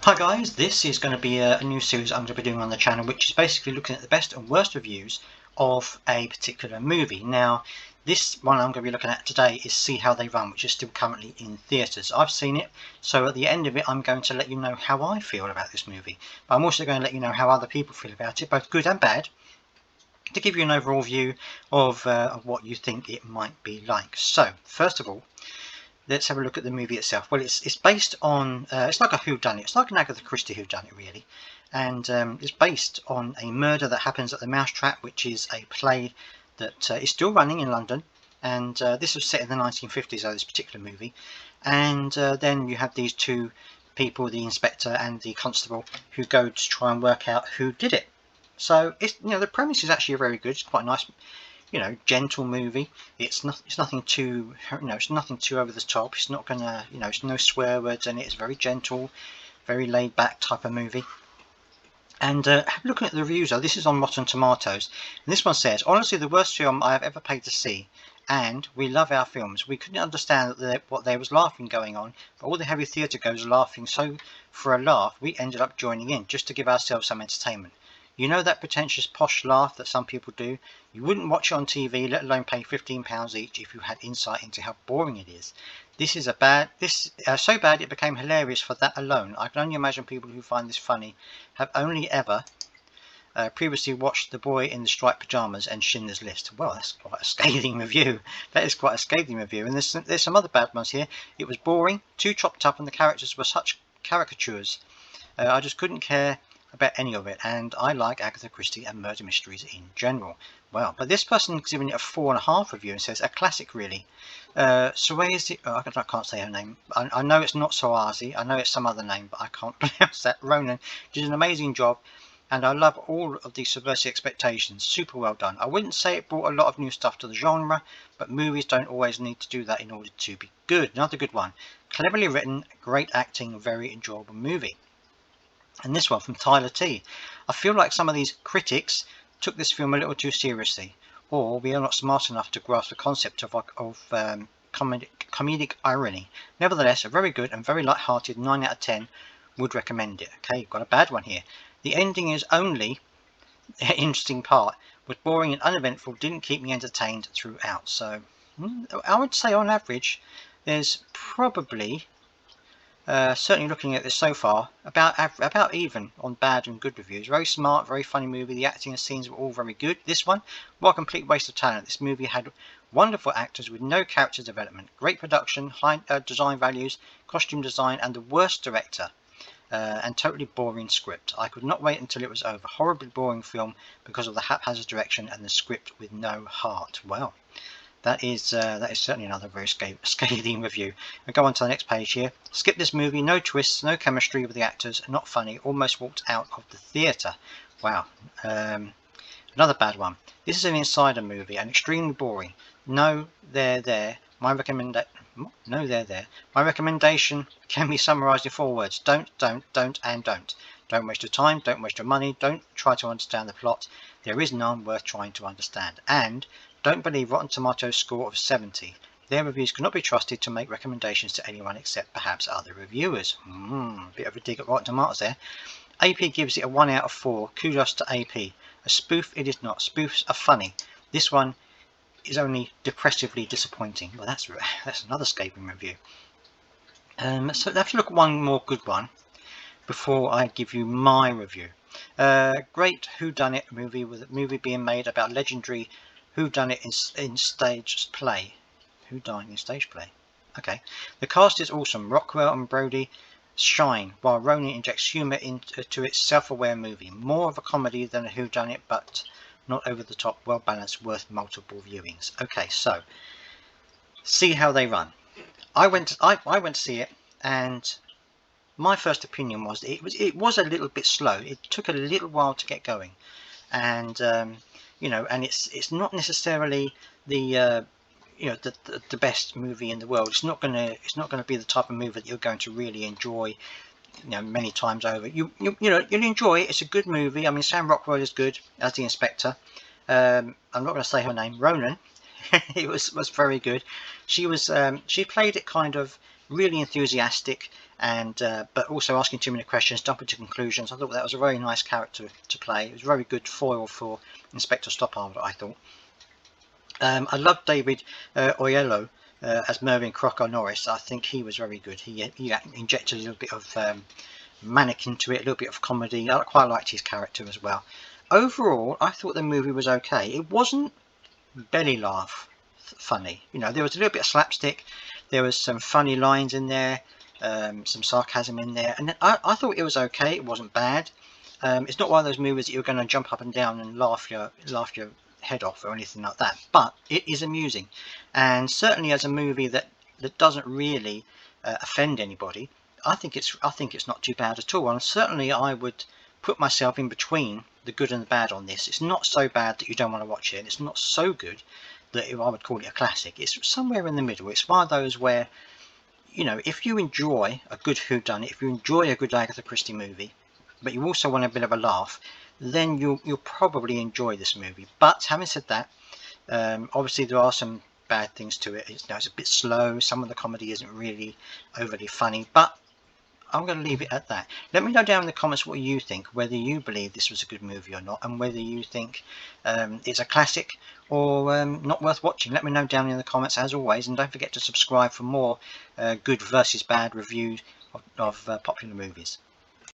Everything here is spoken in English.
Hi guys, this is going to be a new series I'm going to be doing on the channel, which is basically looking at the best and worst reviews of a particular movie. Now, this one I'm going to be looking at today is See How They Run, which is still currently in theatres. I've seen it, so at the end of it I'm going to let you know how I feel about this movie. But I'm also going to let you know how other people feel about it, both good and bad, to give you an overall view of what you think it might be like. So, first of all, let's have a look at the movie itself. Well, it's based on it's like a whodunit. It's like an Agatha Christie whodunit, really, and it's based on a murder that happens at the Mousetrap, which is a play that is still running in London. And this was set in the 1950s, this particular movie. And then you have these two people, the inspector and the constable, who go to try and work out who did it. So it's, the premise is actually very good. It's quite nice, gentle movie. It's nothing too, it's nothing too over the top. It's not gonna, it's no swear words in it. It's very gentle, very laid back type of movie. And looking at the reviews, though, this is on Rotten Tomatoes, and this one says, honestly, the worst film I have ever paid to see. And we love our films. We couldn't understand what there was laughing going on, but all the heavy theatre goers laughing, so for a laugh, we ended up joining in just to give ourselves some entertainment. You know that pretentious posh laugh that some people do? You wouldn't watch it on TV, let alone pay £15 each if you had insight into how boring it is. This is so bad it became hilarious for that alone. I can only imagine people who find this funny have only ever previously watched The Boy in the Striped Pyjamas and Schindler's List. Well, that's quite a scathing review. That is quite a scathing review. And there's some other bad ones here. It was boring, too chopped up, and the characters were such caricatures. I just couldn't care about any of it, and I like Agatha Christie and murder mysteries in general. Well, but this person is giving it a 4.5 review and says, a classic really. Soazi, I can't say her name. I know it's not Soazi, I know it's some other name, but I can't pronounce that. Ronan did an amazing job, and I love all of the subversive expectations. Super well done. I wouldn't say it brought a lot of new stuff to the genre, but movies don't always need to do that in order to be good. Another good one. Cleverly written, great acting, very enjoyable movie. And this one from Tyler T. I feel like some of these critics took this film a little too seriously, or we are not smart enough to grasp the concept of comedic irony. Nevertheless, a very good and very light-hearted 9 out of 10. Would recommend it. Okay, you've got a bad one here. The ending is only the interesting part. Was boring and uneventful, didn't keep me entertained throughout. So I would say on average, there's probably certainly looking at this so far, about even on bad and good reviews. Very smart, very funny movie. The acting and scenes were all very good. This one, well, a complete waste of talent. This movie had wonderful actors with no character development, great production, high design values, costume design, and the worst director. And totally boring script. I could not wait until it was over. Horribly boring film because of the haphazard direction and the script with no heart. Well, that is certainly another very scathing review. I'll go on to the next page here. Skip this movie. No twists, no chemistry with the actors, not funny. Almost walked out of the theatre. Wow. Another bad one. This is an insider movie and extremely boring. No, there. My recommendation can be summarised in 4 words. Don't, and don't. Don't waste your time. Don't waste your money. Don't try to understand the plot. There is none worth trying to understand. And don't believe Rotten Tomatoes' score of 70. Their reviews cannot be trusted to make recommendations to anyone except perhaps other reviewers. Bit of a dig at Rotten Tomatoes there. AP gives it a 1 out of 4. Kudos to AP. A spoof it is not. Spoofs are funny. This one is only depressively disappointing. Well, that's another scathing review. So let's look at one more good one before I give you my review. Great whodunit movie, with a movie being made about legendary whodunit in stage play. Who died in stage play? Okay. The cast is awesome. Rockwell and Brody shine, while Ronan injects humour into its self-aware movie. More of a comedy than a whodunit, but not over the top, well balanced, worth multiple viewings. Okay, so See How They Run. I went to see it, and my first opinion was it was a little bit slow. It took a little while to get going, and and it's not necessarily the the best movie in the world. It's not gonna be the type of movie that you're going to really enjoy many times over. You'll enjoy it. It's a good movie. I mean, Sam Rockwell is good as the inspector. I'm not going to say her name. Ronan. It was very good. She played it kind of really enthusiastic, and but also asking too many questions, jumping to conclusions. I thought that was a very nice character to play. It was a very good foil for Inspector Stoppard, I thought. I love David Oyelowo as Mervyn Crocker Norris. I think he was very good. He injected a little bit of manic into it, a little bit of comedy. I quite liked his character as well. Overall, I thought the movie was okay. It wasn't belly laugh funny. You know, there was a little bit of slapstick. There was some funny lines in there, some sarcasm in there, and I thought it was okay. It wasn't bad. It's not one of those movies that you're going to jump up and down and laugh your head off or anything like that. But it is amusing, and certainly as a movie that doesn't really offend anybody, I think it's not too bad at all. And certainly I would put myself in between the good and the bad on this. It's not so bad that you don't want to watch it, and it's not so good that I would call it a classic. It's somewhere in the middle. It's one of those where, you know, if you enjoy a good whodunit, if you enjoy a good Agatha Christie movie, but you also want a bit of a laugh, then you'll probably enjoy this movie. But having said that, obviously there are some bad things to it. It's a bit slow. Some of the comedy isn't really overly funny, but I'm going to leave it at that. Let me know down in the comments what you think, whether you believe this was a good movie or not, and whether you think it's a classic or not worth watching. Let me know down in the comments as always, and don't forget to subscribe for more good versus bad reviews of popular movies.